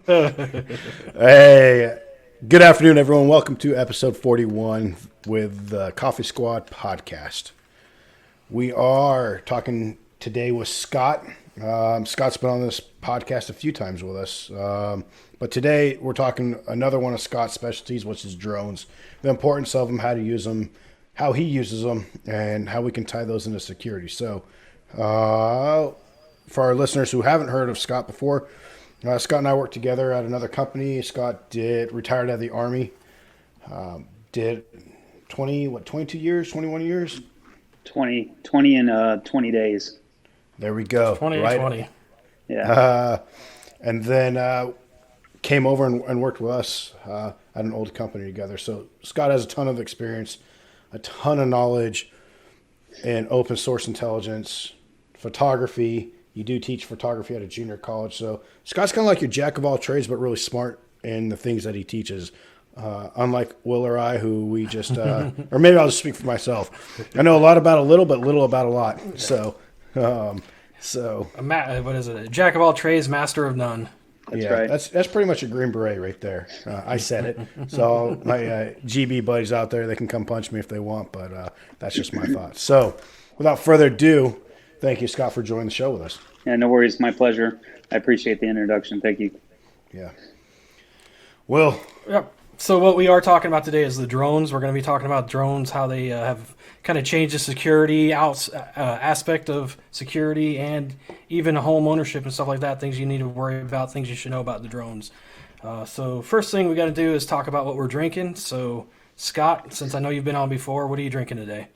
Hey, good afternoon, everyone. Welcome to episode 41 with the Coffee Squad podcast. We are talking today with Scott. Scott's been on this podcast a few times with us. But today we're talking another one of Scott's specialties, which is drones. The importance of them, how to use them, how he uses them, and how we can tie those into security. So for our listeners who haven't heard of Scott before, Scott and I worked together at another company. Scott retired out of the Army, did 22 years, 21 years? 20 in 20 days. There we go. 20 right? 20. Yeah. And then came over and worked with us at an old company together. So Scott has a ton of experience, a ton of knowledge in open source intelligence, photography. You do teach photography at a junior college. So Scott's kind of like your jack of all trades, but really smart in the things that he teaches. Unlike Will or I, who we just, or maybe I'll just speak for myself. I know a lot about a little, but little about a lot. So, what is it? A jack of all trades, master of none. That's right. That's pretty much a Green Beret right there. I said it. So my GB buddies out there, they can come punch me if they want, but that's just my thoughts. So without further ado, thank you, Scott, for joining the show with us. Yeah, no worries. My pleasure. I appreciate the introduction. Thank you. Yeah. Will. Yep. So what we are talking about today is the drones. We're going to be talking about drones, how they have kind of changed the security aspect of security and even home ownership and stuff like that, things you need to worry about, things you should know about the drones. So first thing we got to do is talk about what we're drinking. So Scott, since I know you've been on before, what are you drinking today?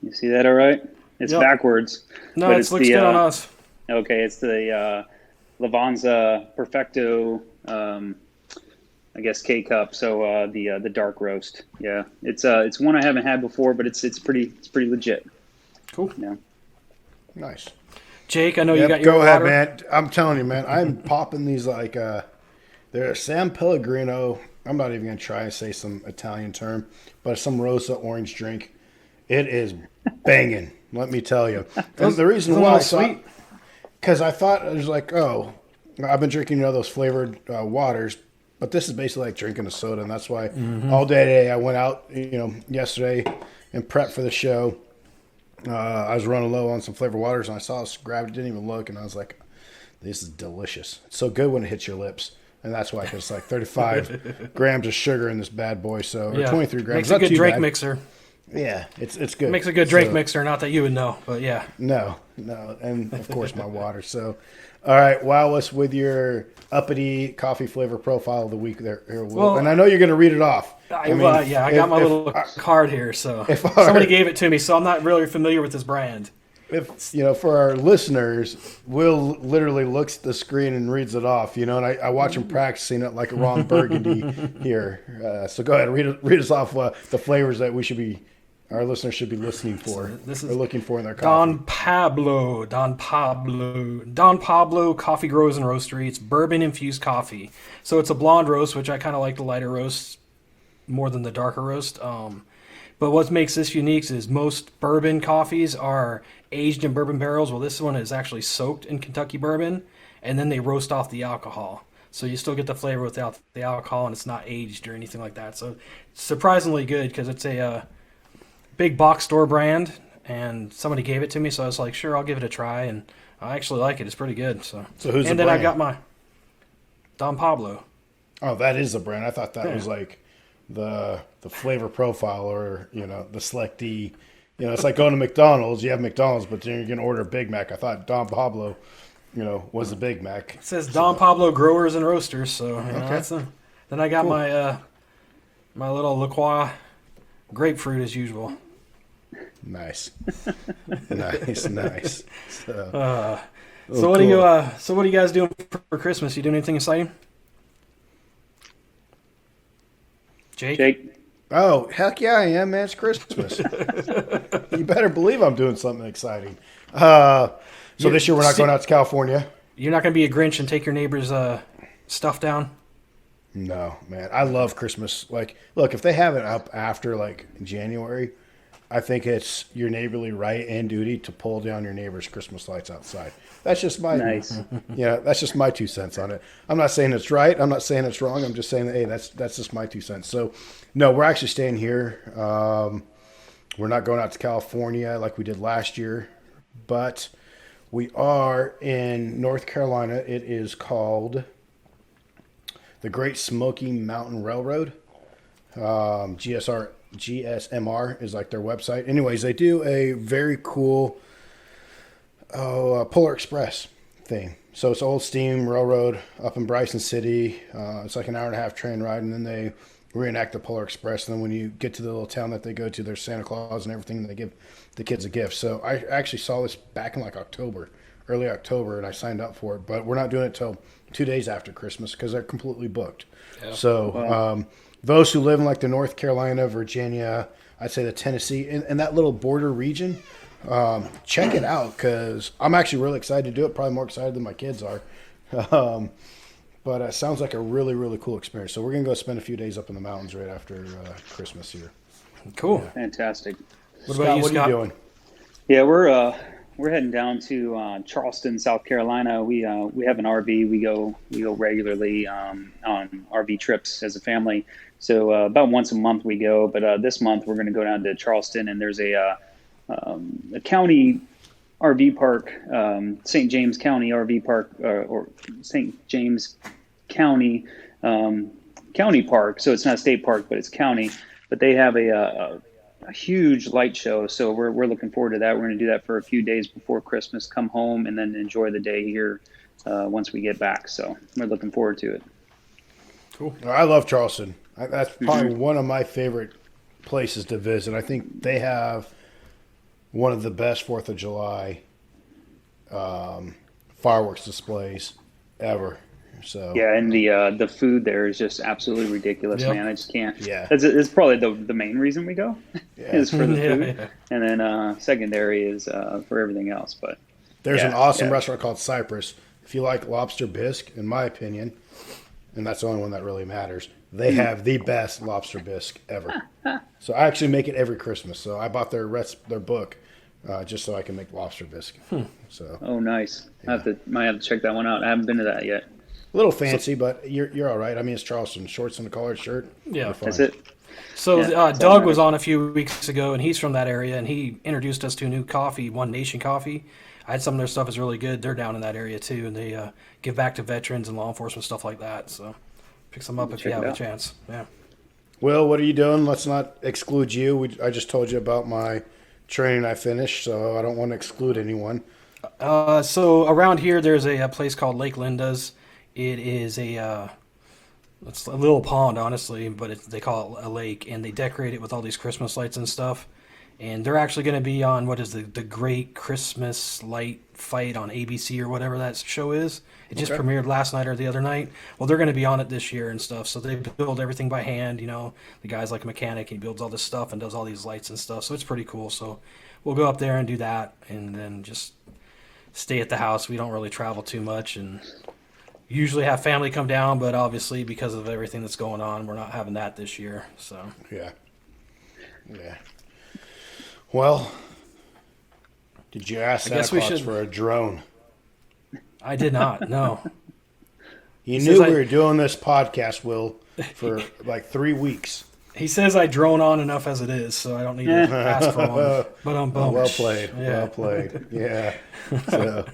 You see that all right? It's backwards. No, it looks good on us. Okay, it's the Lavanza Perfecto I guess K-Cup, so the dark roast. Yeah, it's one I haven't had before, but it's pretty legit. Cool. Yeah. Nice. Jake, I know you got your Go water. ahead, man. I'm telling you, man. I'm popping these like they're San Pellegrino. I'm not even gonna try and say some Italian term, but some rosa orange drink. It is banging. Let me tell you. And the reason why, sweet, because I thought it was like, oh, I've been drinking those flavored waters. But this is basically like drinking a soda, and that's why all day today I went out, yesterday and prepped for the show. I was running low on some flavored waters, and I saw this, grabbed it, didn't even look, and I was like, this is delicious. It's so good when it hits your lips, and that's why it's like 35 grams of sugar in this bad boy, or 23 grams. Makes a good drink mixer. Yeah, it's good. Makes a good drink mixer, not that you would know, but yeah. No, and of course my water. So, all right, wow us with your uppity coffee flavor profile of the week there, Will. Well, and I know you're going to read it off. I got my little card here, so somebody gave it to me, so I'm not really familiar with this brand. If for our listeners, Will literally looks at the screen and reads it off, and I watch him practicing it like a Ron Burgundy here. So go ahead, read us off the flavors that our listeners should be listening for. This is looking for in their coffee. Don Pablo Coffee Grows and Roastery. It's bourbon infused coffee. So it's a blonde roast, which I kind of like the lighter roast more than the darker roast. But what makes this unique is most bourbon coffees are aged in bourbon barrels. Well, this one is actually soaked in Kentucky bourbon, and then they roast off the alcohol. So you still get the flavor without the alcohol, and it's not aged or anything like that. So it's surprisingly good because it's a big box store brand, and somebody gave it to me, so I was like, sure, I'll give it a try, and I actually like it. It's pretty good. So who's and the then brand? I got my Don Pablo. Oh, that is the brand. I thought that was like the flavor profile, or the selectee. It's like going to McDonald's. You have McDonald's, but then you're going to order a Big Mac. I thought Don Pablo, was the Big Mac. It says Don Pablo Growers and Roasters. So okay. Then I got my my little La Croix grapefruit as usual. Nice. Nice. So what cool. What are you guys doing for Christmas? You doing anything exciting? Jake? Oh, heck yeah, I am, man. It's Christmas. You better believe I'm doing something exciting. So this year we're not going out to California. You're not going to be a Grinch and take your neighbor's stuff down? No, man. I love Christmas. Like, look, if they have it up after, like, January, I think it's your neighborly right and duty to pull down your neighbor's Christmas lights outside. That's just my, Nice. that's just my 2 cents on it. I'm not saying it's right. I'm not saying it's wrong. I'm just saying, that, hey, that's just my 2 cents. So, no, we're actually staying here. We're not going out to California like we did last year, but we are in North Carolina. It is called the Great Smoky Mountain Railroad. GSMR is like their website. Anyways, they do a very cool Polar Express thing. So it's old steam railroad up in Bryson City. It's like an hour and a half train ride, and then they reenact the Polar Express. And then when you get to the little town that they go to, there's Santa Claus and everything, and they give the kids a gift. So I actually saw this back in like early October, and I signed up for it. But we're not doing it till 2 days after Christmas because they're completely booked. Yeah. So wow. Those who live in like the North Carolina, Virginia, I'd say the Tennessee, and that little border region, check it out because I'm actually really excited to do it. Probably more excited than my kids are. But it sounds like a really, really cool experience. So we're going to go spend a few days up in the mountains right after Christmas here. Cool. Yeah. Fantastic. What about you, Scott? What are you doing? Yeah, we're heading down to Charleston, South Carolina. We have an RV. We go regularly on RV trips as a family. So about once a month we go. But this month we're going to go down to Charleston, and there's a county RV park, St. James County RV Park, or St. James County County Park. So it's not a state park, but it's county. But they have a huge light show, so we're looking forward to that. We're going to do that for a few days before Christmas, come home, and then enjoy the day here once we get back. So we're looking forward to it. Cool. I love Charleston. That's probably one of my favorite places to visit. I think they have one of the best 4th of July fireworks displays ever. So yeah, and the food there is just absolutely ridiculous, yep. Man. I just can't. Yeah, it's probably the main reason we go is for the food, yeah. And then secondary is for everything else. But there's an awesome restaurant called Cypress. If you like lobster bisque, in my opinion, and that's the only one that really matters, they have the best lobster bisque ever. So I actually make it every Christmas. So I bought their book just so I can make lobster bisque. So nice. Yeah. Might have to check that one out. I haven't been to that yet. A little fancy, but you're all right. I mean, it's Charleston. Shorts and a collared shirt. Yeah, that's it. So Doug was on a few weeks ago, and he's from that area, and he introduced us to a new coffee, One Nation Coffee. I had some of their stuff is really good. They're down in that area too, and they give back to veterans and law enforcement, stuff like that. So pick some up if you have a chance. Yeah. Will, what are you doing? Let's not exclude you. I just told you about my training I finished, so I don't want to exclude anyone. So around here, there's a place called Lake Linda's. It is it's a little pond, honestly, but they call it a lake, and they decorate it with all these Christmas lights and stuff. And they're actually going to be on, what is the Great Christmas Light Fight on ABC or whatever that show is. It just premiered last night or the other night. Well, they're going to be on it this year and stuff. So they build everything by hand. You know, the guy's like a mechanic. He builds all this stuff and does all these lights and stuff. So it's pretty cool. So we'll go up there and do that, and then just stay at the house. We don't really travel too much, and usually have family come down, but obviously because of everything that's going on, we're not having that this year. So yeah. Well, did you ask Santa Claus for a drone? I did not. No. You knew we were doing this podcast, Will, for like 3 weeks. He says I drone on enough as it is, so I don't need to ask for one. But well played. Yeah. Well played. Yeah. So.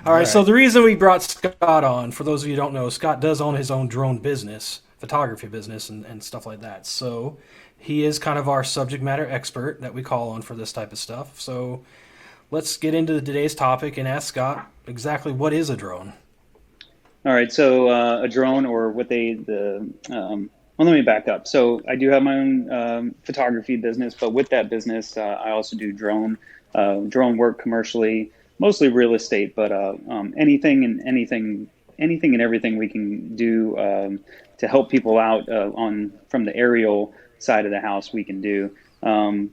All right, so the reason we brought Scott on, for those of you who don't know, Scott does own his own drone business, photography business, and stuff like that. So he is kind of our subject matter expert that we call on for this type of stuff. So let's get into today's topic and ask Scott exactly what is a drone. All right, so a drone, or what well, let me back up. So I do have my own photography business, but with that business, I also do drone work commercially, mostly real estate, but anything and everything we can do to help people out from the aerial side of the house, we can do.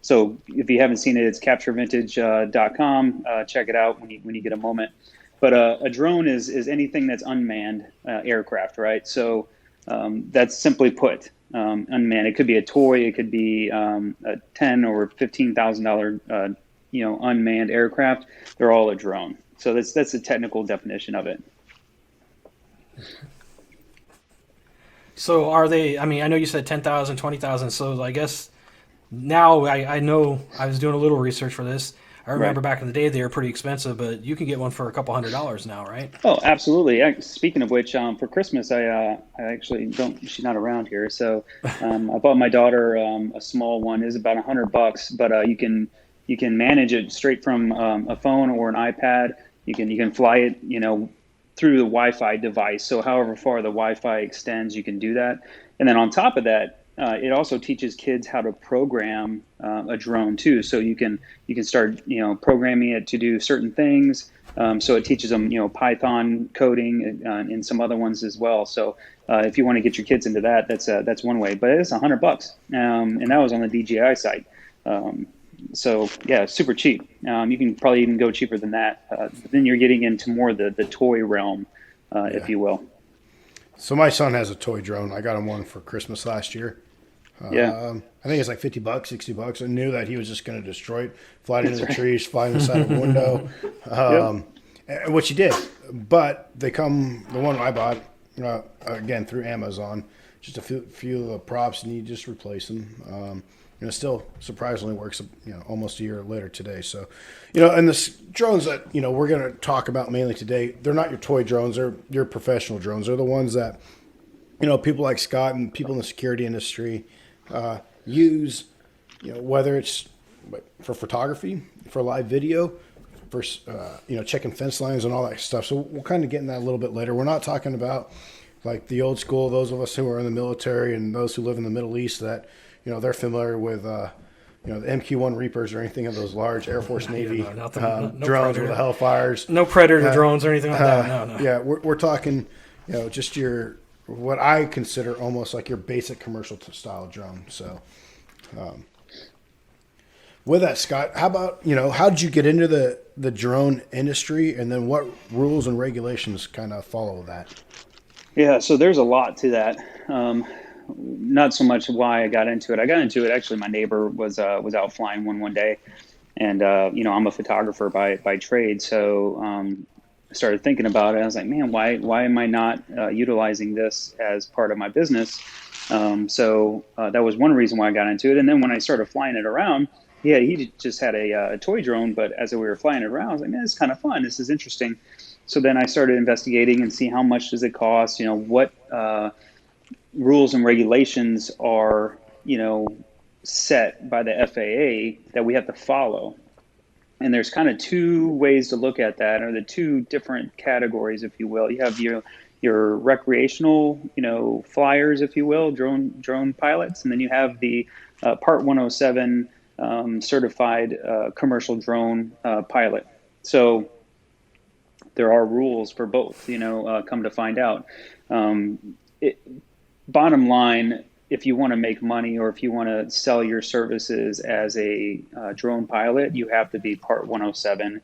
So if you haven't seen it, it's capturevintage.com. Check it out when you get a moment. But a drone is anything that's unmanned aircraft, right? So that's simply put, unmanned. It could be a toy. It could be a $10,000 or $15,000 unmanned aircraft. They're all a drone. So that's the technical definition of it. So are they? I mean, I know you said 10,000, 20,000. So I guess now I know I was doing a little research for this. I remember Right. back in the day they were pretty expensive, but you can get one for a couple $100s now, right? Oh, absolutely. Speaking of which, for Christmas, I actually don't. She's not around here, so I bought my daughter a small one. It's about $100, but you can manage it straight from a phone or an iPad. You can fly it, through the Wi-Fi device. So however far the Wi-Fi extends, you can do that. And then on top of that, it also teaches kids how to program a drone too. So you can start programming it to do certain things. So it teaches them Python coding and some other ones as well. So if you want to get your kids into that, that's one way. But it's $100, and that was on the DJI site. So yeah, super cheap. You can probably even go cheaper than that. But then you're getting into more the toy realm, if you will. So my son has a toy drone. I got him one for Christmas last year. Yeah. I think it's like $50, $60. I knew that he was just going to destroy it, fly it into the trees, fly in the side of a window, which he did. But they come, the one I bought, again, through Amazon, just a few of the props, and you just replace them. And it still surprisingly works, almost a year later today. So, and the drones that, we're going to talk about mainly today, they're not your toy drones. They're your professional drones. They're the ones that, people like Scott and people in the security industry use, whether it's for photography, for live video, for, checking fence lines and all that stuff. So we'll kind of get in that a little bit later. We're not talking about like the old school, those of us who are in the military and those who live in the Middle East that, they're familiar with, the MQ-1 Reapers or anything of those large Air Force Navy no drones Predator. with the Hellfires. No Predator drones or anything like that. No. Yeah, we're talking, just what I consider almost like your basic commercial style drone. So, with that, Scott, how about, how did you get into the drone industry, and then what rules and regulations kind of follow that? Yeah, so there's a lot to that. Not so much why I got into it. I got into it actually. My neighbor was out flying one day, and I'm a photographer by trade. So I started thinking about it. I was like, man, why am I not utilizing this as part of my business? So that was one reason why I got into it. And then when I started flying it around, yeah, he just had a toy drone, but as we were flying it around, I was like, man, this is kind of fun. This is interesting. So then I started investigating and see how much does it cost. What rules and regulations are, set by the FAA that we have to follow. And there's kind of two ways to look at that, or the two different categories, if you will. You have your recreational, flyers, if you will, drone pilots, and then you have the Part 107 certified commercial drone pilot. So there are rules for both, come to find out. Bottom line, if you want to make money or if you want to sell your services as a drone pilot, you have to be Part 107.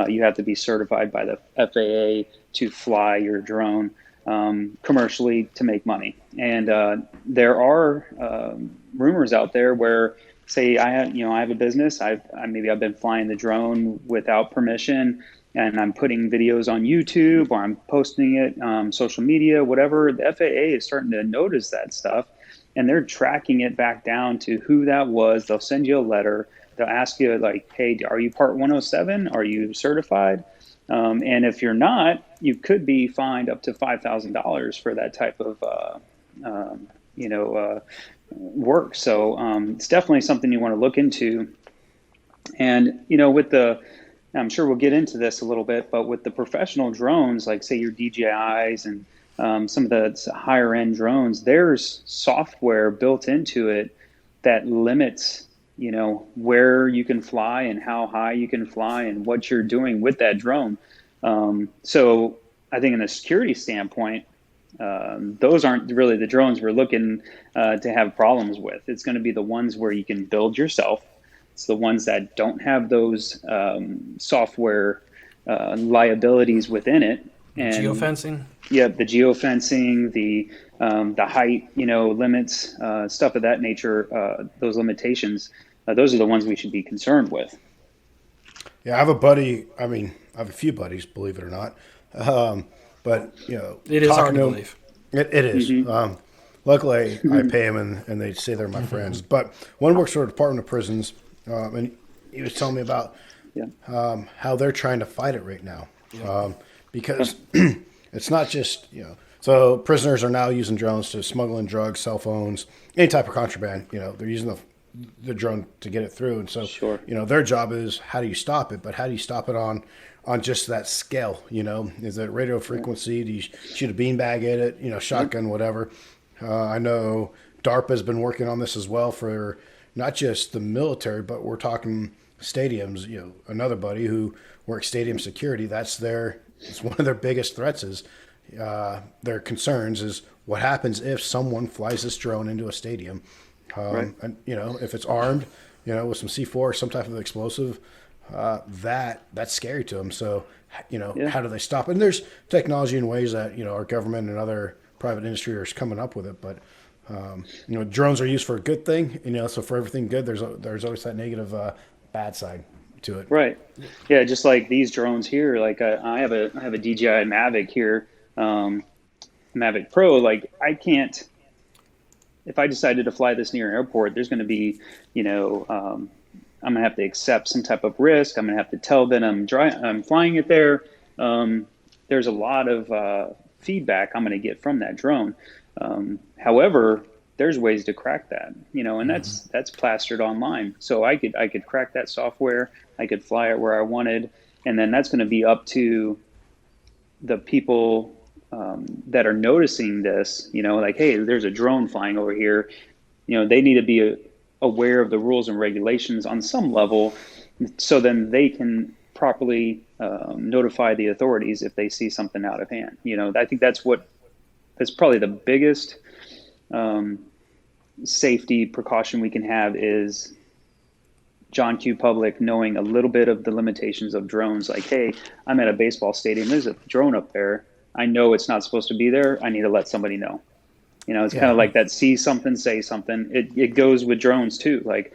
You have to be certified by the FAA to fly your drone commercially to make money. And there are rumors out there where, say, I have a business. Maybe I've been flying the drone without permission, and I'm putting videos on YouTube, or I'm posting it on social media, whatever. The FAA is starting to notice that stuff, and they're tracking it back down to who that was. They'll send you a letter. They'll ask you, like, hey, are you Part 107? Are you certified? And if you're not, you could be fined up to $5,000 for that type of work. So it's definitely something you want to look into. And, I'm sure we'll get into this a little bit, but with the professional drones, like say your DJIs and some of the higher end drones, there's software built into it that limits, where you can fly and how high you can fly and what you're doing with that drone. So I think in a security standpoint, those aren't really the drones we're looking to have problems with. It's going to be the ones where you can build yourself. It's the ones that don't have those software liabilities within it. The and geofencing. yeah, the geofencing, the height, limits, stuff of that nature. Those limitations, those are the ones we should be concerned with. Yeah, I have a buddy. I mean, I have a few buddies, believe it or not. But It is hard talking to to them, believe. it is. Hmm. Luckily, I pay them, and they say they're my friends. But one works for the Department of Prisons, and he was telling me about Yeah. how they're trying to fight it right now, Yeah. because it's not just. So prisoners are now using drones to smuggle in drugs, cell phones, any type of contraband. They're using the drone to get it through, and so Sure. their job is how do you stop it, but how do you stop it on just that scale? Is it radio frequency? Do you shoot a beanbag at it? Shotgun, whatever. I know DARPA has been working on this as well for not just the military, but we're talking stadiums. Another buddy who works stadium security. It's one of their biggest threats is their concerns is what happens if someone flies this drone into a stadium. Right. And if it's armed, with some C4 or some type of explosive, that's scary to them. So, Yeah. how do they stop it? And there's technology and ways that our government and other private industry are coming up with it. But drones are used for a good thing. So for everything good, there's always that negative bad side to it. Right. Yeah. Just like these drones here, like I have a DJI Mavic here, Mavic Pro. Like I can't. If I decided to fly this near an airport, there's going to be, I'm going to have to accept some type of risk. I'm going to have to tell that I'm flying it there. There's a lot of feedback I'm going to get from that drone. However, there's ways to crack that, and that's plastered online. So I could crack that software. I could fly it where I wanted, and then that's going to be up to the people that are noticing this, like, hey, there's a drone flying over here. They need to be aware of the rules and regulations on some level, so then they can properly notify the authorities if they see something out of hand. I think that's probably the biggest safety precaution we can have is John Q. Public knowing a little bit of the limitations of drones. Like, hey, I'm at a baseball stadium. There's a drone up there. I know it's not supposed to be there. I need to let somebody know. It's kind of like that. See something, say something. It goes with drones too. Like,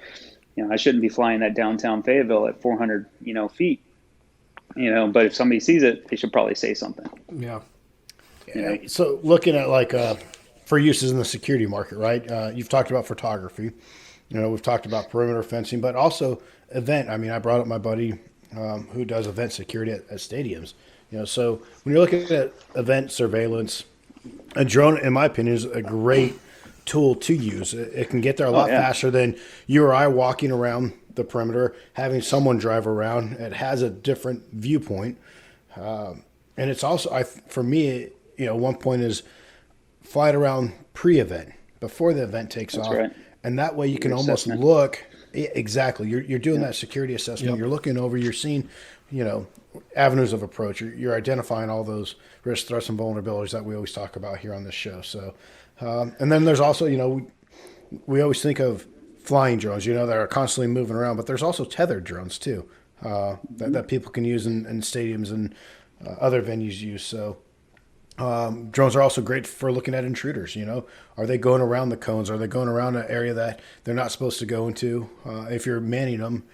I shouldn't be flying that downtown Fayetteville at 400, feet. But if somebody sees it, they should probably say something. Yeah. So looking at for uses in the security market, right? You've talked about photography. We've talked about perimeter fencing, but also event. I mean, I brought up my buddy who does event security at stadiums. So when you're looking at event surveillance, a drone, in my opinion, is a great tool to use. It can get there a lot faster than you or I walking around the perimeter, having someone drive around. It has a different viewpoint. And it's also, for me, one point is fly it around pre-event, before the event takes off. Right. And that way you can almost assessment. look, exactly, you're doing that security assessment. Yep. You're looking over, you're seeing, avenues of approach. You're identifying all those risks, threats, and vulnerabilities that we always talk about here on this show. So, and then there's also, we always think of flying drones, that are constantly moving around, but there's also tethered drones too, that people can use in stadiums and other venues use. So, drones are also great for looking at intruders. Are they going around the cones? Are they going around an area that they're not supposed to go into? If you're manning them.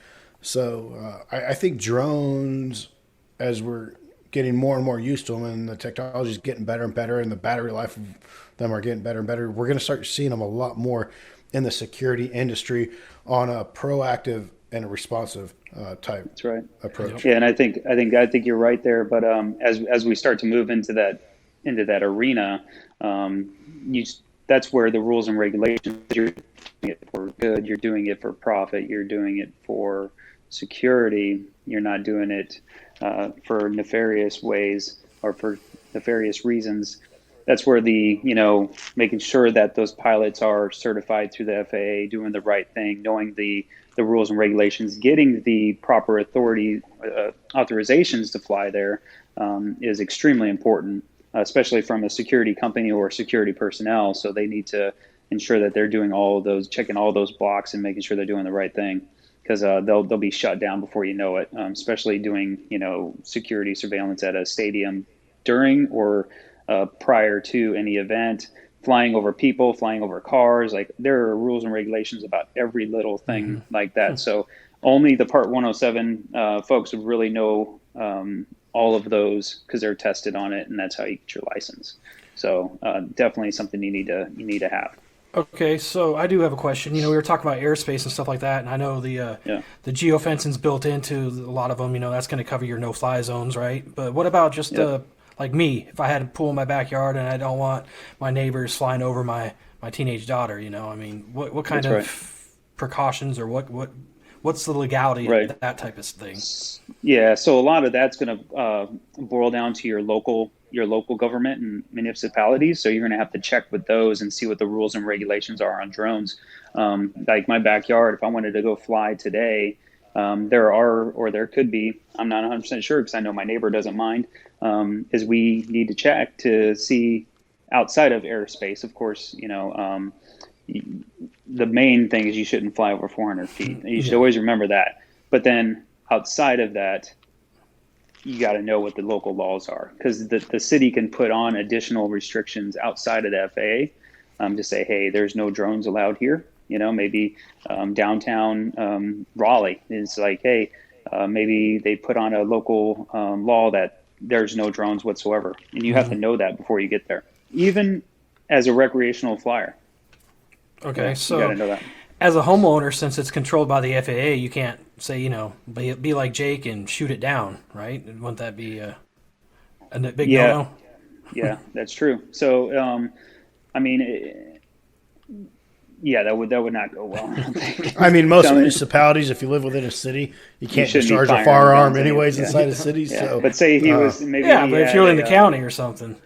So I think drones, as we're getting more and more used to them, and the technology is getting better and better, and the battery life of them are getting better and better, we're going to start seeing them a lot more in the security industry on a proactive and a responsive type That's right. approach. Yeah, and I think you're right there. But as we start to move into that arena, that's where the rules and regulations. You're doing it for good. You're doing it for profit. You're doing it for security. You're not doing it for nefarious ways or for nefarious reasons. That's where making sure that those pilots are certified through the FAA, doing the right thing, knowing the rules and regulations, getting the proper authority authorizations to fly there is extremely important, especially from a security company or security personnel. So they need to ensure that they're doing all of those, checking all those blocks and making sure they're doing the right thing, because they'll be shut down before you know it, especially doing security surveillance at a stadium during or prior to any event, flying over people, flying over cars. Like there are rules and regulations about every little thing like that. So only the Part 107 folks would really know all of those because they're tested on it, and that's how you get your license. So definitely something you need to have. Okay, so I do have a question. You know, we were talking about airspace and stuff like that, and I know the geofencing's built into a lot of them. You know, that's going to cover your no-fly zones, right? But what about just like me, if I had a pool in my backyard and I don't want my neighbors flying over my teenage daughter? You know, I mean, what kind of precautions or what's the legality of that type of thing? Yeah, so a lot of that's going to boil down to your local government and municipalities. So you're going to have to check with those and see what the rules and regulations are on drones. Like my backyard, if I wanted to go fly today, there could be, I'm not 100% sure because I know my neighbor doesn't mind, is we need to check to see outside of airspace. Of course, you know, the main thing is you shouldn't fly over 400 feet. You should always remember that. But then outside of that, you got to know what the local laws are, because the city can put on additional restrictions outside of the FAA to say, hey, there's no drones allowed here. You know, maybe downtown Raleigh is like, hey, maybe they put on a local law that there's no drones whatsoever. And you have to know that before you get there, even as a recreational flyer. Okay, so you got to know that. As a homeowner, since it's controlled by the FAA, you can't say, you know, be like Jake and shoot it down, right? Wouldn't that be a big no-no? Yeah, that's true. So, I mean, that would not go well. I mean, most municipalities, if you live within a city, you can't discharge a firearm anyways inside a city. Yeah. So, but say he was maybe. Yeah, but if you're in the county or something.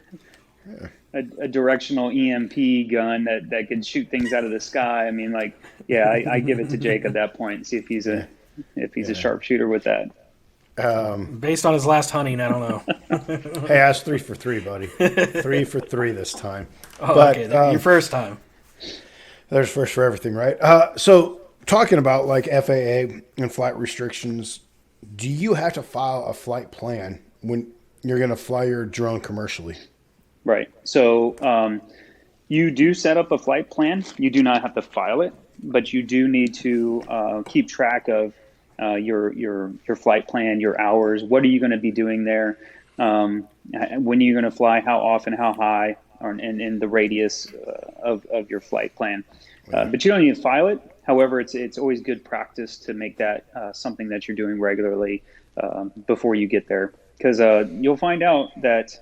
A directional EMP gun that could shoot things out of the sky. I mean, like, I give it to Jake at that point and see if he's a sharpshooter with that. Based on his last hunting, I don't know. Hey, I was 3 for 3, buddy. 3 for 3 this time. Oh, but, okay, your first time. There's first for everything, right? So talking about like FAA and flight restrictions, do you have to file a flight plan when you're going to fly your drone commercially? Right. So you do set up a flight plan. You do not have to file it, but you do need to keep track of your flight plan, your hours. What are you going to be doing there? When are you going to fly? How often? How high? And the radius of your flight plan. But you don't need to file it. However, it's always good practice to make that something that you're doing regularly before you get there, because you'll find out that,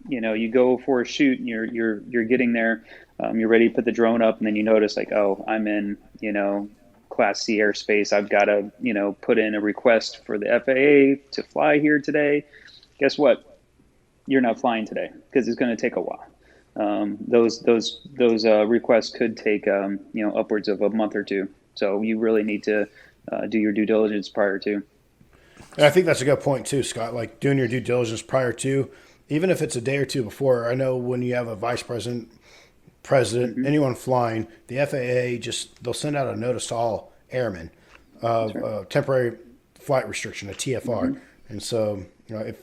you know, you go for a shoot and you're getting there, you're ready to put the drone up, and then you notice like, oh, I'm in, you know, Class C airspace. I've got to, you know, put in a request for the FAA to fly here today. Guess what? You're not flying today because it's going to take a while. Those requests could take you know, upwards of a month or two. So you really need to do your due diligence prior to. And I think that's a good point too, Scott. Like doing your due diligence prior to, even if it's a day or two before. I know when you have a vice president, anyone flying, the FAA they'll send out a notice to all airmen of temporary flight restriction, a TFR. And so, you know, if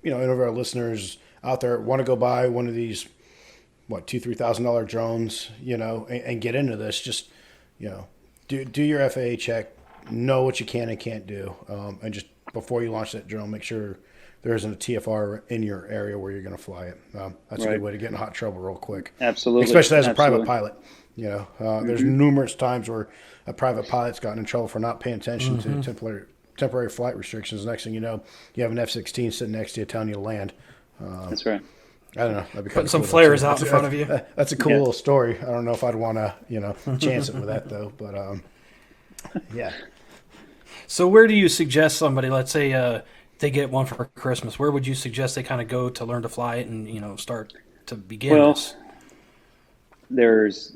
any of our listeners out there want to go buy one of these, $2,000-$3,000 drones, you know, and get into this, just, you know, do your FAA check, know what you can and can't do, and just before you launch that drone, make sure there isn't a TFR in your area where you're going to fly it. That's a good way to get in hot trouble real quick. Absolutely. Especially as a private pilot. You know, there's numerous times where a private pilot's gotten in trouble for not paying attention to temporary flight restrictions. Next thing you know, you have an F-16 sitting next to you telling you to land. That's right. I don't know. That'd be putting some flares out in front of you. That's a cool little story. I don't know if I'd want to, you know, chance it with that though. But yeah. So where do you suggest somebody, let's say they get one for Christmas, where would you suggest they kind of go to learn to fly it and, you know, start to begin this? There's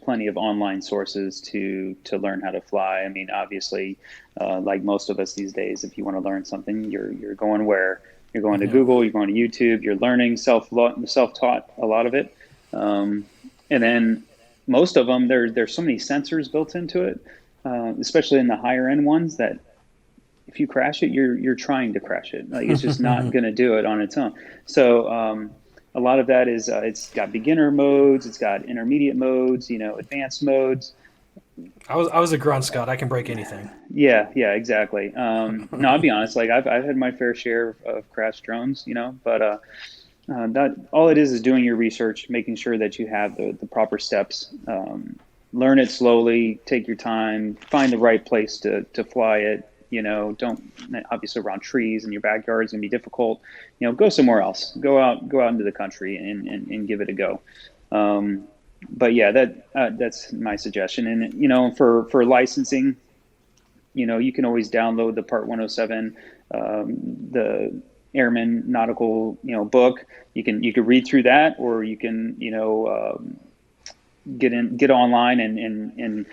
plenty of online sources to learn how to fly. I mean, obviously, like most of us these days, if you want to learn something, you're going where? You're going to Google, you're going to YouTube, you're learning self-taught a lot of it. And then most of them, there's so many sensors built into it, especially in the higher end ones, that if you crash it, you're trying to crash it. Like it's just not going to do it on its own. So a lot of that is it's got beginner modes, it's got intermediate modes, advanced modes. I was a grunt, Scott. I can break anything. Yeah, exactly. No, I'll be honest. Like I've had my fair share of crashed drones, but that all it is doing your research, making sure that you have the proper steps. Learn it slowly, take your time, find the right place to fly it. Don't, obviously around trees in your backyard is gonna be difficult. Go somewhere else. Go out into the country and give it a go. But yeah, that's my suggestion. And for licensing, you can always download the Part 107, the Airman Nautical book. You can read through that, or you can get online and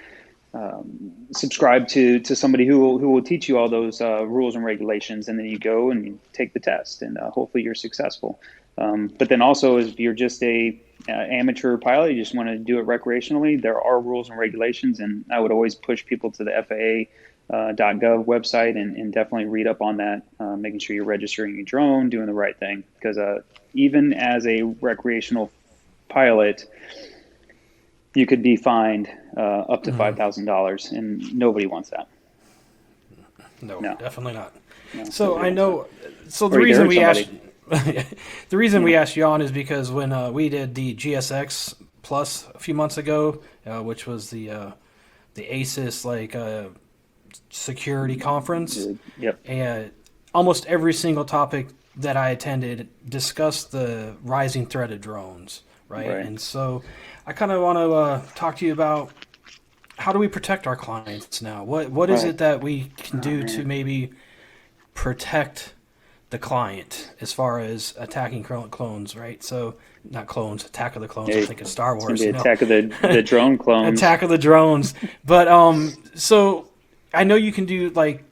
subscribe to somebody who will teach you all those rules and regulations, and then you go and you take the test, and hopefully you're successful. But then also, if you're just a amateur pilot, you just want to do it recreationally, there are rules and regulations, and I would always push people to the FAA.gov website and definitely read up on that, making sure you're registering your drone, doing the right thing, because even as a recreational pilot, you could be fined up to $5,000, and nobody wants that. No, definitely not. No, so I know. So the Or you reason hurt we somebody. asked, the reason we asked you on is because when we did the GSX Plus a few months ago, which was the ACES security conference, Yep. and almost every single topic that I attended discussed the rising threat of drones, right? And so I kind of want to talk to you about how do we protect our clients now? What is it that we can do to maybe protect the client as far as attacking clones, right? So not clones, Attack of the Clones. I think it's Star Wars. It's Attack of the drone clones. Attack of the drones. But so I know you can do like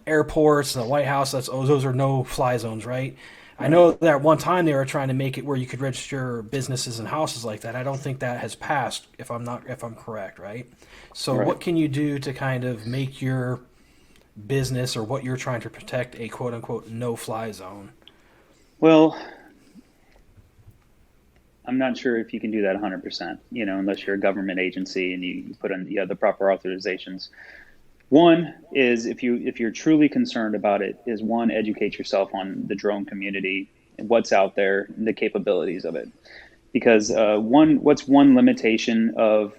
airports, the White House. Those are no fly zones, right? I know that at one time they were trying to make it where you could register businesses and houses like that. I don't think that has passed, if I'm correct, right? So what can you do to kind of make your business or what you're trying to protect a quote unquote no fly zone? Well, I'm not sure if you can do that 100%, unless you're a government agency and you put in the proper authorizations. One is if you're truly concerned about it, is one, educate yourself on the drone community and what's out there and the capabilities of it. Because what's one limitation of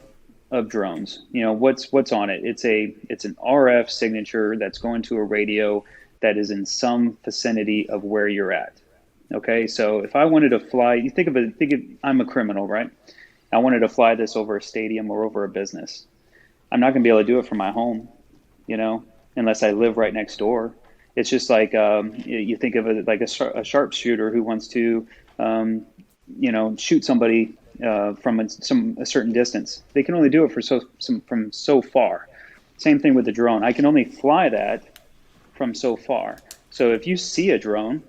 drones? What's on it? It's an RF signature that's going to a radio that is in some vicinity of where you're at. Okay, so if I wanted to fly, you think of I'm a criminal, right? I wanted to fly this over a stadium or over a business. I'm not going to be able to do it from my home, unless I live right next door. It's just like you think of it like a sharpshooter who wants to, shoot somebody from a certain distance. They can only do it from so far. Same thing with the drone. I can only fly that from so far. So if you see a drone,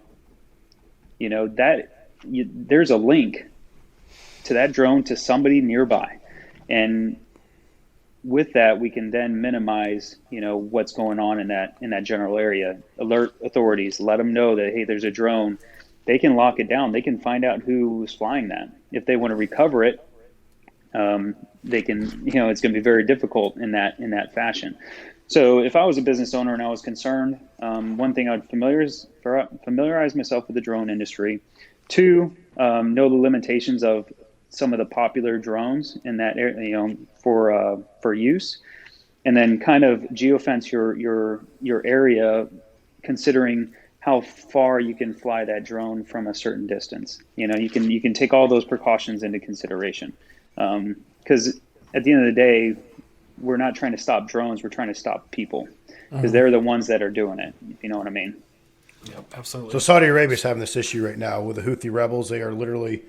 there's a link to that drone to somebody nearby, and with that we can then minimize what's going on in that general area. Alert authorities, let them know that, hey, there's a drone. They can lock it down. They can find out who was flying that. If they want to recover it, they can. It's going to be very difficult in that fashion. So if I was a business owner and I was concerned, one thing I'd familiarize myself with the drone industry. Two, know the limitations of some of the popular drones in that area, for use, and then kind of geofence your area, considering how far you can fly that drone from a certain distance. You can take all those precautions into consideration, because at the end of the day, we're not trying to stop drones. We're trying to stop people, because they're the ones that are doing it. If you know what I mean. Yep, absolutely. So Saudi Arabia is having this issue right now with the Houthi rebels. They are literally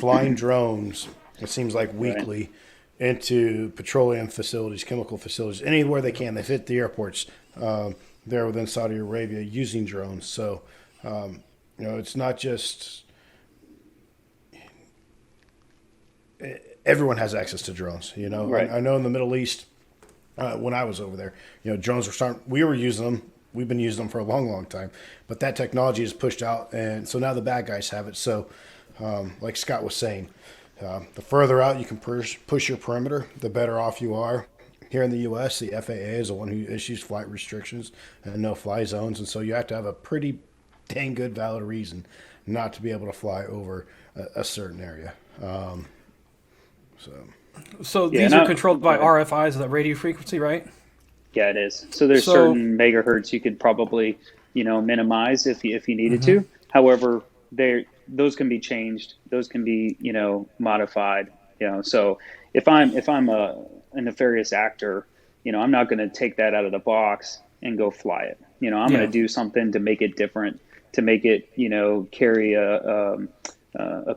flying drones, it seems like weekly, into petroleum facilities, chemical facilities, anywhere they can. They've hit the airports there within Saudi Arabia using drones. So, it's not just everyone has access to drones. Right. I know in the Middle East, when I was over there, drones we were using them. we've been using them for a long, long time. But that technology is pushed out, and so now the bad guys have it. So, like Scott was saying, the further out you can push your perimeter, the better off you are. Here in the U.S., the FAA is the one who issues flight restrictions and no-fly zones, and so you have to have a pretty dang good valid reason not to be able to fly over a certain area. So Yeah, these are controlled by RFIs, that radio frequency, right? Yeah, it is. So there's certain megahertz you could probably, minimize if you needed to. However, those can be changed. Those can be, modified. So if I'm a nefarious actor, I'm not going to take that out of the box and go fly it. I'm going to do something to make it different, to make it, carry a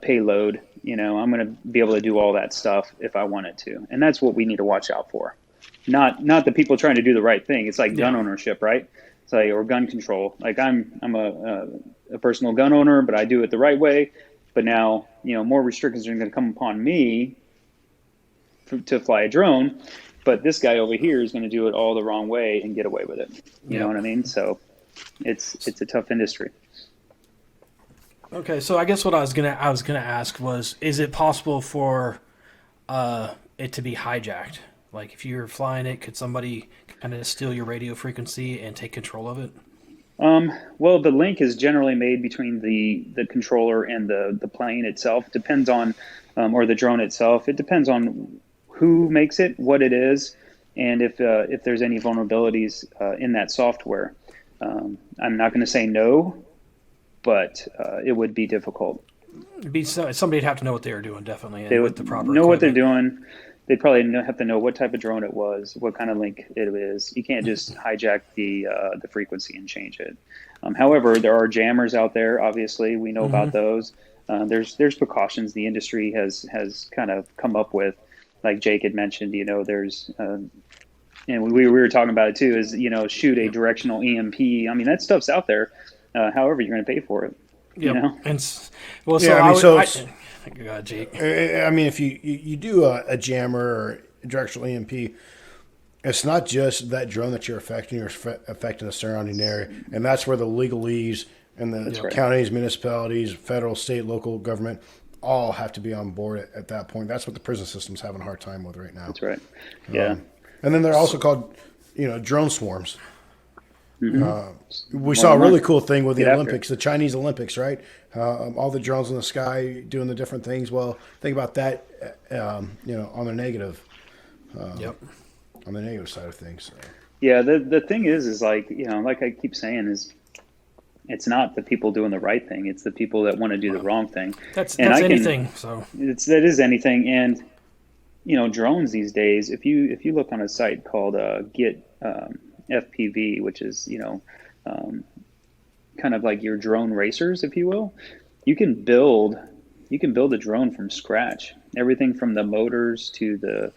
payload. I'm going to be able to do all that stuff if I wanted to, and that's what we need to watch out for. Not the people trying to do the right thing. It's like gun ownership, right? It's like, or gun control. Like I'm a personal gun owner, but I do it the right way. But now, more restrictions are going to come upon me to fly a drone. But this guy over here is going to do it all the wrong way and get away with it. You know what I mean? So it's a tough industry. Okay, so I guess what I was gonna ask was, is it possible for it to be hijacked? Like, if you're flying it, could somebody kind of steal your radio frequency and take control of it? Well, the link is generally made between the controller and the plane itself. Depends on, or the drone itself. It depends on who makes it, what it is, and if there's any vulnerabilities in that software. I'm not going to say no, but it would be difficult. Somebody'd have to know what they were doing, definitely. They would the proper know what they're equipment. doing. They'd probably have to know what type of drone it was, what kind of link it is. You can't just hijack the frequency and change it. However, there are jammers out there. Obviously, we know about those. There's precautions the industry has kind of come up with, like Jake had mentioned. There's and we were talking about it too. Is shoot a directional EMP. I mean, that stuff's out there. However, you're going to pay for it. Yeah, go ahead, Jake. I mean, if you do a jammer or directional EMP, it's not just that drone that you're affecting. You're affecting the surrounding area, and that's where the legalese and the counties, municipalities, federal, state, local government all have to be on board at that point. That's what the prison system's having a hard time with right now. That's right. Yeah. And then they're also called, drone swarms. We saw a really cool thing with the Olympics, the Chinese Olympics, right? All the drones in the sky doing the different things. Well, think about that, on the negative. On the negative side of things. So. Yeah, the thing is like, like I keep saying, is it's not the people doing the right thing. It's the people that want to do the wrong thing. That's anything. So that is anything. And, drones these days, if you look on a site called Get FPV, which is, kind of like your drone racers, if you will, you can build a drone from scratch. Everything from the motors to the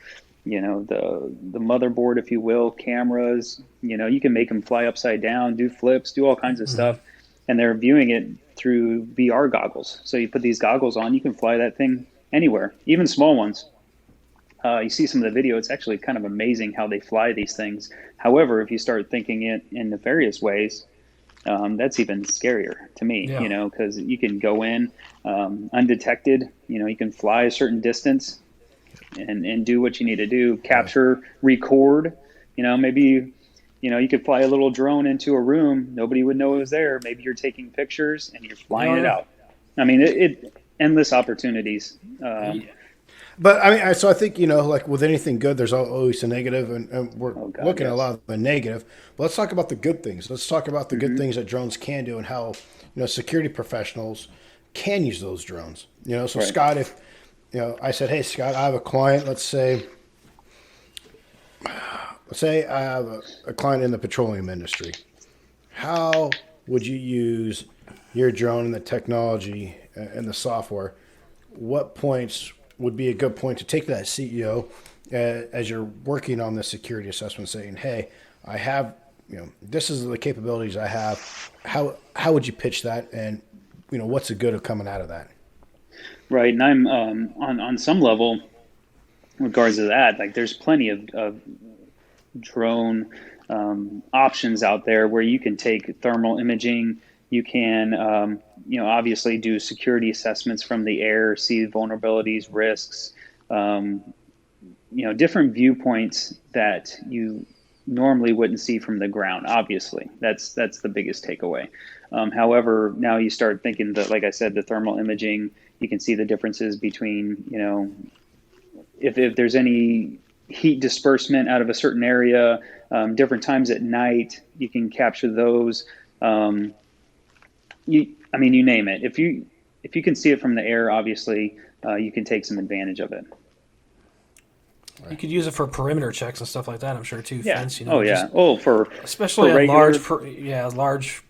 motherboard, if you will, cameras, you can make them fly upside down, do flips, do all kinds of stuff. And they're viewing it through VR goggles. So you put these goggles on, you can fly that thing anywhere, even small ones. You see some of the video, it's actually kind of amazing how they fly these things. However, if you start thinking it in nefarious ways, that's even scarier to me, because you can go in undetected, you can fly a certain distance and do what you need to do, capture, record, maybe, you could fly a little drone into a room, nobody would know it was there. Maybe you're taking pictures and you're flying it out. I mean, it endless opportunities. But I mean, so I think, like with anything good, there's always a negative, and we're looking at a lot of the negative. But let's talk about the good things. Let's talk about the good things that drones can do and how, security professionals can use those drones. So Scott, if, I said, hey, Scott, I have a client, let's say I have a client in the petroleum industry. How would you use your drone and the technology and the software? What points would be a good point to take that CEO as you're working on the security assessment, saying, hey, I have, this is the capabilities I have. How would you pitch that? And, what's the good of coming out of that? Right. And I'm on some level, in regards to that, like there's plenty of drone options out there where you can take thermal imaging. You can, obviously do security assessments from the air, see vulnerabilities, risks, different viewpoints that you normally wouldn't see from the ground. Obviously, that's the biggest takeaway. However, now you start thinking that, like I said, the thermal imaging, you can see the differences between, if there's any heat disbursement out of a certain area, different times at night, you can capture those. You name it. If you can see it from the air, obviously, you can take some advantage of it. You could use it for perimeter checks and stuff like that. I'm sure too. Yeah. Fence, Oh yeah. just, For especially for at regular. large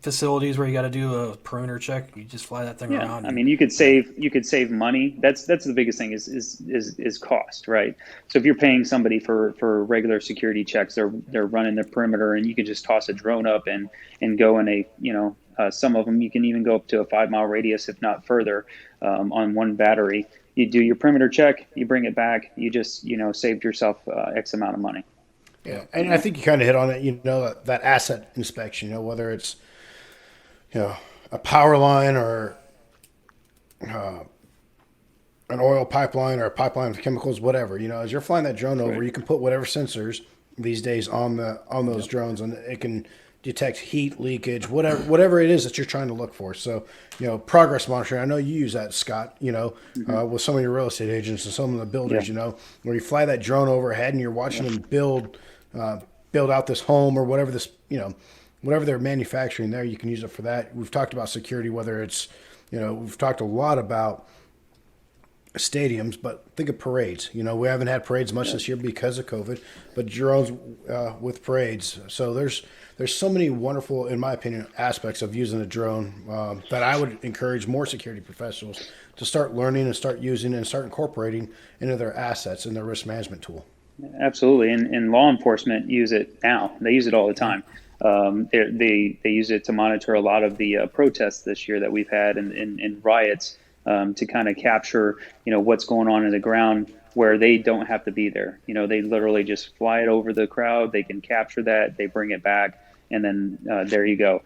facilities where you got to do a perimeter check. You just fly that thing Yeah, around. I mean, you could save money. That's the biggest thing is cost, right? So if you're paying somebody for regular security checks, they're running the perimeter, and you can just toss a drone up and go in some of them you can even go up to a 5 mile radius, if not further, on one battery. You do your perimeter check, you bring it back, you just saved yourself X amount of money. Yeah, and I think you kind of hit on it. That asset inspection. Whether it's a power line or an oil pipeline or a pipeline of chemicals, whatever. As you're flying that drone over, Right. you can put whatever sensors these days on those drones, and it can detect heat leakage, whatever it is that you're trying to look for. So, progress monitoring. I know you use that, Scott. With some of your real estate agents and some of the builders. Yeah. Where you fly that drone overhead and you're watching them build out this home or whatever whatever they're manufacturing there. You can use it for that. We've talked about security, whether it's we've talked a lot about stadiums, but think of parades. We haven't had parades much this year because of COVID, but drones with parades. So there's so many wonderful, in my opinion, aspects of using a drone that I would encourage more security professionals to start learning and start using and start incorporating into their assets and their risk management tool. Absolutely, and law enforcement use it now. They use it all the time. They use it to monitor a lot of the protests this year that we've had and riots, to kind of capture what's going on in the ground where they don't have to be there. They literally just fly it over the crowd. They can capture that. They bring it back, and then there you go.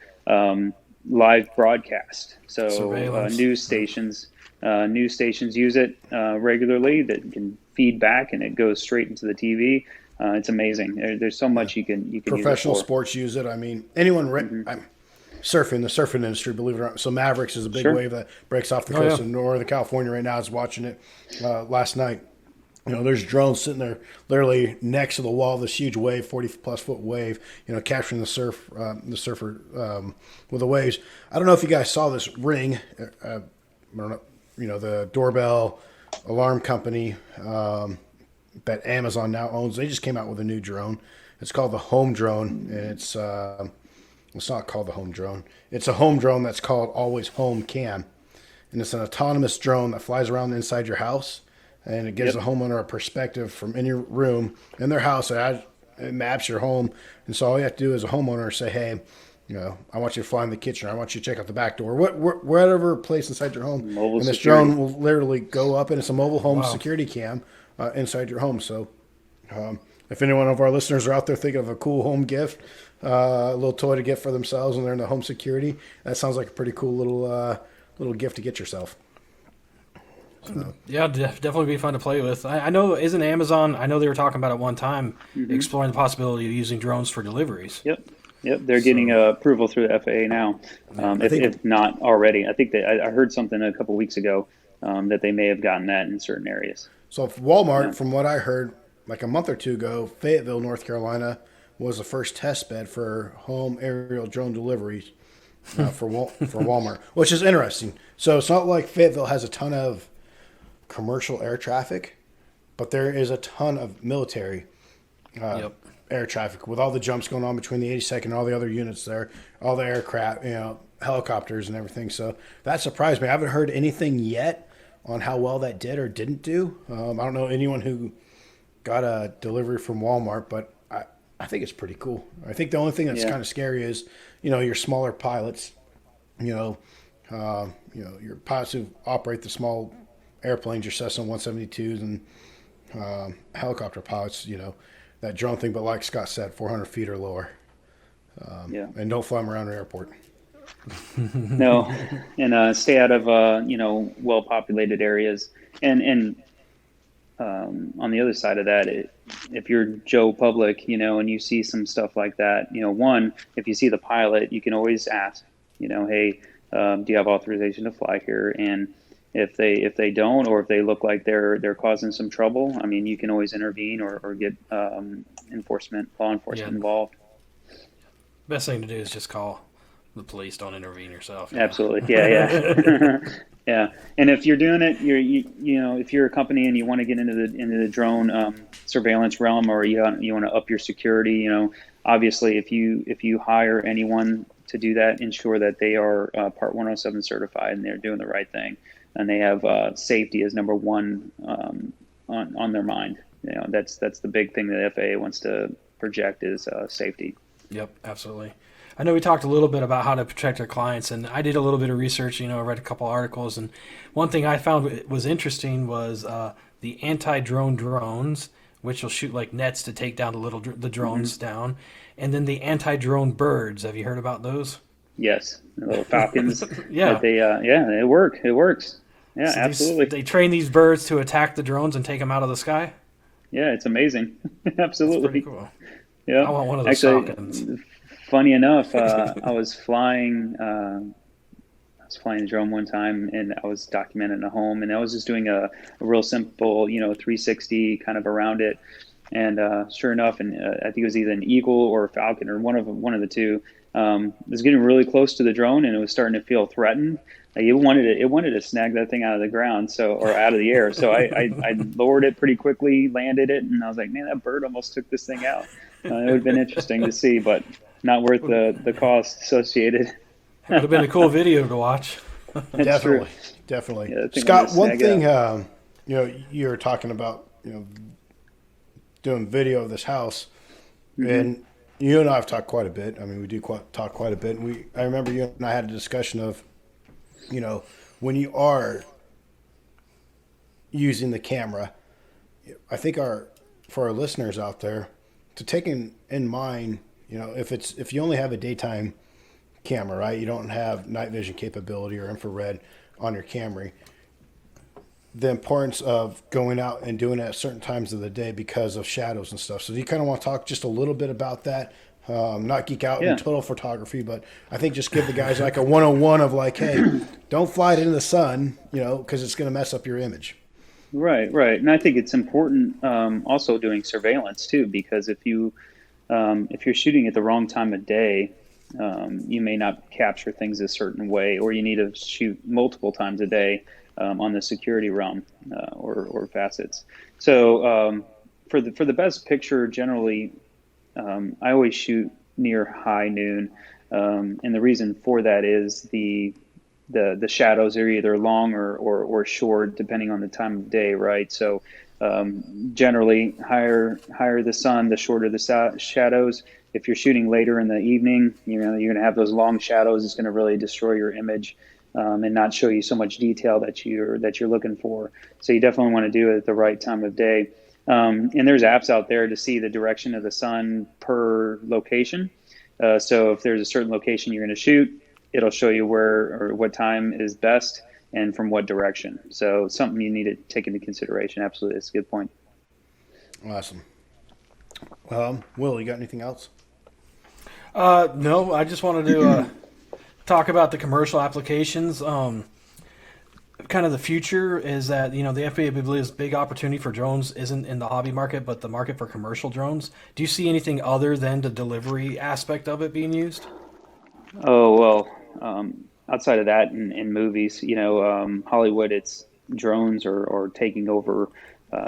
Live broadcast. So news stations use it regularly. That can feed back, and it goes straight into the TV. It's amazing. There's so much you can Professional use it for. sports use it. I mean, anyone. I'm surfing, the surfing industry, believe it or not. So Mavericks is a big Sure. wave that breaks off the coast of Northern California right now. I was watching it last night. There's drones sitting there literally next to the wall of this huge wave, 40+ foot wave, capturing the surfer with the waves. I don't know if you guys saw this Ring, I don't know, the doorbell alarm company that Amazon now owns. They just came out with a new drone. It's called the Home Drone, and it's not called the Home Drone. It's a home drone that's called Always Home Cam, and it's an autonomous drone that flies around inside your house, and it gives the homeowner a perspective from in your room, in their house. It maps your home, and so all you have to do as a homeowner is say, hey, I want you to fly in the kitchen. I want you to check out the back door. Whatever place inside your home. Mobile and this security. drone will literally go up, and it's a mobile home security cam inside your home. So if any one of our listeners are out there thinking of a cool home gift, a little toy to get for themselves when they're in the home security, that sounds like a pretty cool little gift to get yourself. So. Yeah, definitely be fun to play with. I know, isn't Amazon, I know they were talking about it one time, exploring the possibility of using drones for deliveries. Yep, they're getting approval through the FAA now, if not already. I think I heard something a couple weeks ago that they may have gotten that in certain areas. So Walmart, from what I heard, like a month or two ago, Fayetteville, North Carolina, was the first test bed for home aerial drone deliveries for Walmart, which is interesting. So it's not like Fayetteville has a ton of commercial air traffic, but there is a ton of military air traffic with all the jumps going on between the 82nd and all the other units there, all the aircraft, helicopters and everything. So that surprised me. I haven't heard anything yet on how well that did or didn't do. I don't know anyone who got a delivery from Walmart, but I think it's pretty cool. I think the only thing that's kind of scary is, your smaller pilots, your pilots who operate the small airplanes, your Cessna 172s and helicopter pilots, that drone thing. But like Scott said, 400 feet or lower, Yeah. and don't fly them around an airport. No, and stay out of well-populated areas. And on the other side of that, if you're Joe Public, and you see some stuff like that, one, if you see the pilot, you can always ask, hey, do you have authorization to fly here? And if they don't, or if they look like they're causing some trouble, I mean, you can always intervene or get law enforcement involved. Best thing to do is just call the police. Don't intervene yourself. Absolutely. Yeah. Yeah. And if you're doing it, if you're a company and you want to get into the drone surveillance realm, or you want to up your security, obviously if you hire anyone to do that, ensure that they are Part 107 certified and they're doing the right thing, and they have safety as number one on their mind. That's the big thing that FAA wants to project is safety. Yep, absolutely. I know we talked a little bit about how to protect our clients, and I did a little bit of research. I read a couple articles, and one thing I found was interesting was the anti-drone drones, which will shoot like nets to take down the drones down, and then the anti-drone birds. Have you heard about those? Yes, the little falcons. Yeah, they work. It works. Yeah, so absolutely. They train these birds to attack the drones and take them out of the sky. Yeah, it's amazing. Absolutely. That's pretty cool. Yeah, I want one of those falcons. Funny enough, I was flying a drone one time, and I was documenting a home, and I was just doing a real simple, 360 kind of around it. And sure enough, and I think it was either an eagle or a falcon, or one of the two, was getting really close to the drone, and it was starting to feel threatened. Like it wanted to snag that thing out of the ground, or out of the air. So I lowered it pretty quickly, landed it, and I was like, man, that bird almost took this thing out. It would have been interesting to see, but not worth the cost associated. It would have been a cool video to watch. Definitely. Yeah, Scott, one thing, you were talking about, doing video of this house, and you and I have talked quite a bit. I mean, we do talk quite a bit. And I remember you and I had a discussion of, when you are using the camera, I think for our listeners out there, to take in mind, if you only have a daytime camera, right? You don't have night vision capability or infrared on your Camry. The importance of going out and doing it at certain times of the day because of shadows and stuff. So do you kind of want to talk just a little bit about that? Not geek out in total photography, but I think just give the guys like a 101 of like, hey, don't fly it in the sun, because it's going to mess up your image. Right. And I think it's important also doing surveillance too, because if you're shooting at the wrong time of day, you may not capture things a certain way, or you need to shoot multiple times a day on the security realm or facets. So for the best picture, generally, I always shoot near high noon, and the reason for that is the shadows are either long or short depending on the time of day, right? So generally, higher the sun, the shorter the shadows. If you're shooting later in the evening, you're going to have those long shadows. It's going to really destroy your image and not show you so much detail that you're looking for. So you definitely want to do it at the right time of day. And there's apps out there to see the direction of the sun per location. So if there's a certain location you're going to shoot, it'll show you where or what time is best and from what direction. So something you need to take into consideration. Absolutely. That's a good point. Awesome. Will, you got anything else? No, I just wanted to talk about the commercial applications. Kind of the future is that, the FAA believes big opportunity for drones isn't in the hobby market, but the market for commercial drones. Do you see anything other than the delivery aspect of it being used? Oh, well, outside of that in movies, Hollywood, it's drones are taking over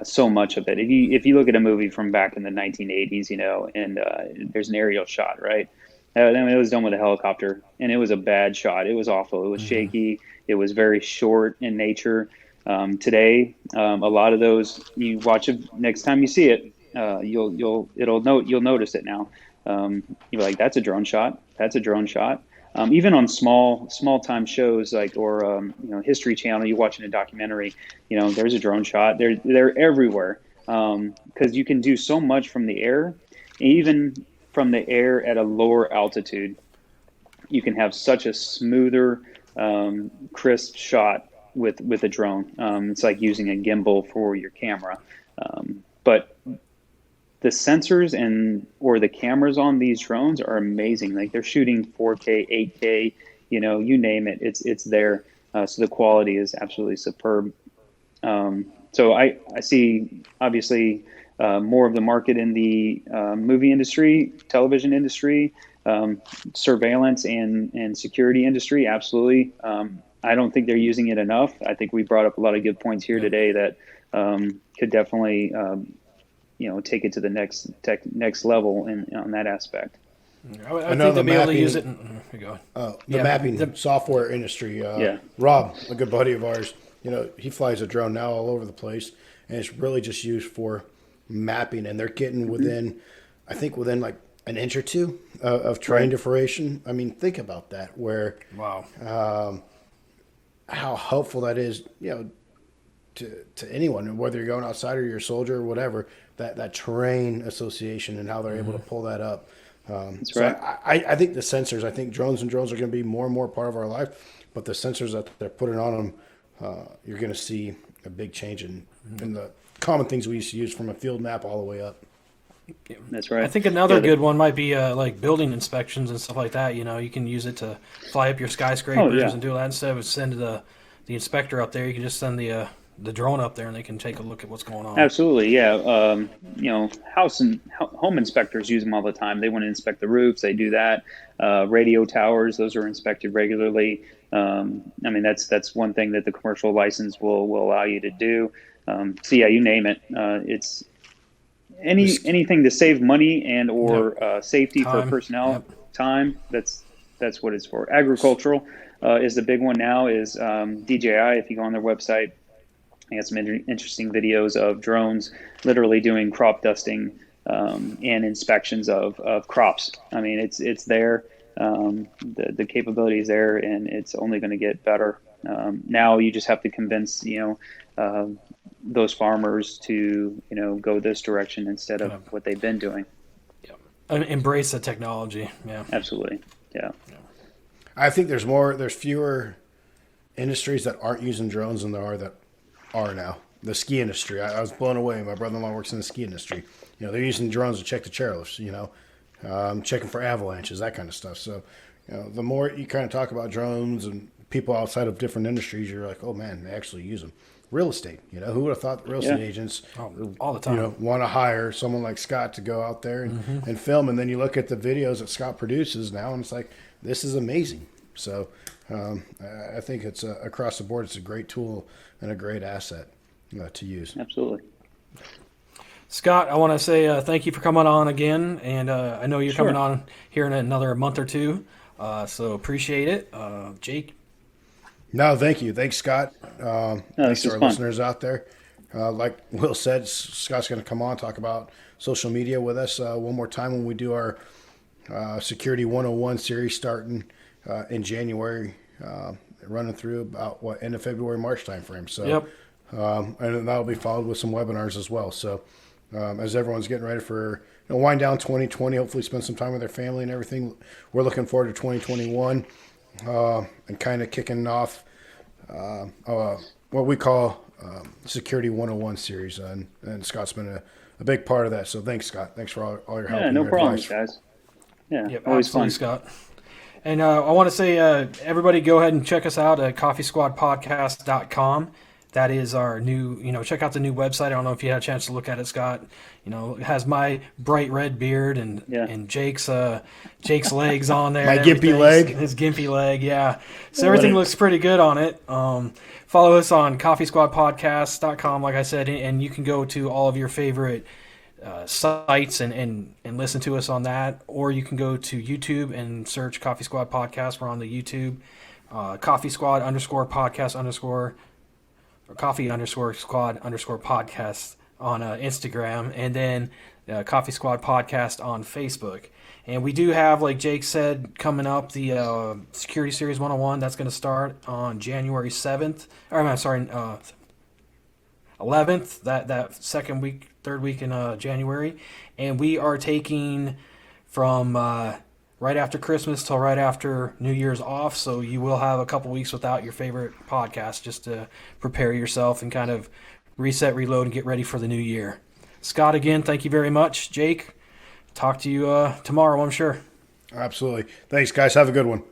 so much of it. If you look at a movie from back in the 1980s, and there's an aerial shot, right? Then it was done with a helicopter, and it was a bad shot. It was awful. It was shaky. It was very short in nature. Today, a lot of those, you watch it next time you see it, you'll notice it now. You'll be like, that's a drone shot. That's a drone shot. Even on small time shows or History Channel, you're watching a documentary, there's a drone shot. They're everywhere. because you can do so much from the air, even from the air at a lower altitude. You can have such a smoother, crisp shot with a drone. It's like using a gimbal for your camera. But the sensors or the cameras on these drones are amazing. Like they're shooting 4K, 8K, you name it, it's there. So the quality is absolutely superb. So I see obviously more of the market in the movie industry, television industry, surveillance and security industry. Absolutely. I don't think they're using it enough. I think we brought up a lot of good points here today that could definitely take it to the next level on that aspect. I think they'll be able to use it. The mapping software industry. Rob, a good buddy of ours, he flies a drone now all over the place, and it's really just used for mapping. And they're getting within like an inch or two of terrain differentiation. I mean, think about that. Where how helpful that is, to anyone, whether you're going outside or you're a soldier or whatever. That terrain association and how they're able to pull that up. That's so right. I think the sensors. I think drones are going to be more and more part of our life. But the sensors that they're putting on them, you're going to see a big change in the common things we used to use from a field map all the way up. That's right. I think another good one might be like building inspections and stuff like that. You can use it to fly up your skyscrapers and do that instead of send the inspector up there. You can just send the drone up there and they can take a look at what's going on. Absolutely, yeah. Home inspectors use them all the time. They want to inspect the roofs. They do that. Radio towers, those are inspected regularly. That's one thing that the commercial license will allow you to do. So yeah, you name it. It's anything to save money and or safety for personnel. Time. That's what it's for. Agricultural is the big one now. Is DJI. If you go on their website, I got some interesting videos of drones literally doing crop dusting and inspections of crops. I mean, it's there. The capability is there, and it's only going to get better. Now you just have to convince those farmers to go this direction instead of what they've been doing. And embrace the technology. Yeah, absolutely. Yeah. I think there's fewer industries that aren't using drones than there are that are now. The ski industry, I was blown away. My brother-in-law works in the ski industry. They're using drones to check the chairlifts, checking for avalanches, that kind of stuff. So, the more you kind of talk about drones and people outside of different industries, you're like, oh man, they actually use them. Real estate, who would have thought real estate agents all the time, want to hire someone like Scott to go out there and film, and then you look at the videos that Scott produces now, and it's like, this is amazing. So, I think it's across the board, it's a great tool and a great asset to use. Absolutely. Scott, I want to say thank you for coming on again, and I know you're coming on here in another month or two, so appreciate it. Jake? No, thank you. Thanks, Scott. Thanks to our listeners out there. Like Will said, Scott's going to come on, talk about social media with us one more time when we do our Security 101 series starting in January, running through about end of February, March timeframe. So, and that'll be followed with some webinars as well. So, as everyone's getting ready for wind down 2020, hopefully spend some time with their family and everything, we're looking forward to 2021 and kind of kicking off what we call Security 101 series. And Scott's been a big part of that. So thanks, Scott. Thanks for all your help. Yeah, no problem, guys. Yeah, always fun, Scott. And I want to say, everybody go ahead and check us out at coffeesquadpodcast.com. That is our new, check out the new website. I don't know if you had a chance to look at it, Scott. It has my bright red beard and Jake's legs on there. My gimpy leg. His gimpy leg, yeah. So everything looks pretty good on it. Follow us on coffeesquadpodcast.com, like I said, and you can go to all of your favorite sites and listen to us on that, or you can go to YouTube and search Coffee Squad Podcast. We're on the YouTube, Coffee Squad _podcast_ or Coffee _Squad _podcast on Instagram, and then Coffee Squad Podcast on Facebook. And we do have, like Jake said, coming up the Security Series 101. That's going to start on January 7th. Or I'm sorry, 11th, that second week, third week in January, and we are taking from right after Christmas till right after New Year's off. So you will have a couple weeks without your favorite podcast, just to prepare yourself and kind of reset, reload, and get ready for the new year. Scott, again, thank you very much. Jake, talk to you tomorrow, I'm sure. Absolutely. Thanks, guys. Have a good one.